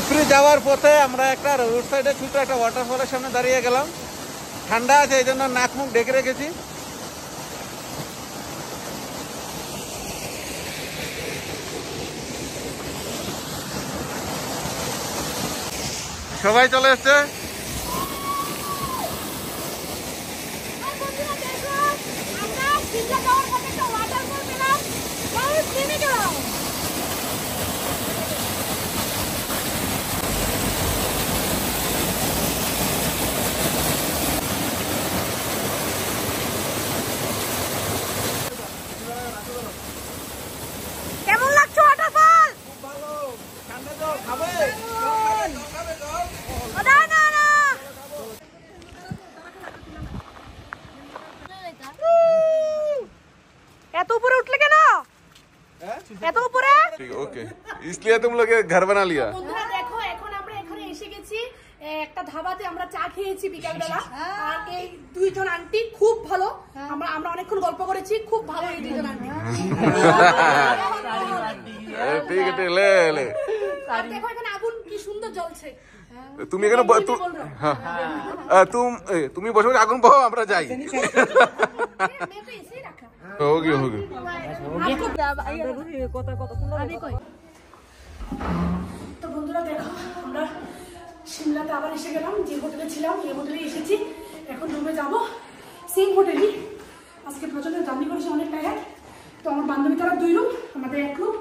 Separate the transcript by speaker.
Speaker 1: উপরে যাওয়ার পথে আমরা একটা রোড সাইডে ছোট একটা ওয়াটারফলের সামনে দাঁড়িয়ে গেলাম। ঠান্ডা আছে এই জন্য নাক মুখ ঢেকে রেখেছি। সবাই চলে এসছে।
Speaker 2: কেমন লাগছে ওয়াটারফল?
Speaker 1: খুব ভালো। ঠান্ডা জল খাবে?
Speaker 2: এত উপরে উঠলে কেন? এত উপরে?
Speaker 1: ओके इसलिए तुम लोग घर बना लिया।
Speaker 2: বন্ধুরা দেখো, এখন আমরা এখানে এসে গেছি একটা ধাবাতে। আমরা চা খেয়েছি বিকালবেলা। আর এই দুইজন আন্টি খুব ভালো, আমরা অনেকক্ষণ গল্প করেছি। খুব ভালো এই দুইজন আন্টি।
Speaker 1: ঠিক আছে ले ले।
Speaker 2: আর দেখো এখানে আগুন কি সুন্দর জ্বলছে।
Speaker 1: তুমি এখানে তুমি বসে বসে আগুন পাও, আমরা যাই। होगी होगी।
Speaker 2: তো বন্ধুরা দেখো, আমরা সিমলাতে আবার এসে গেলাম। যে হোটেলে ছিলাম এই হোটেলে এসেছি। এখন রুমে যাবো। সেম হোটেলই। আজকে প্রচন্ড জার্নি করেছি, অনেক টায়ার্ড। তো আমার বান্ধবী তারা 2 রুম, আমাদের 1 রুম।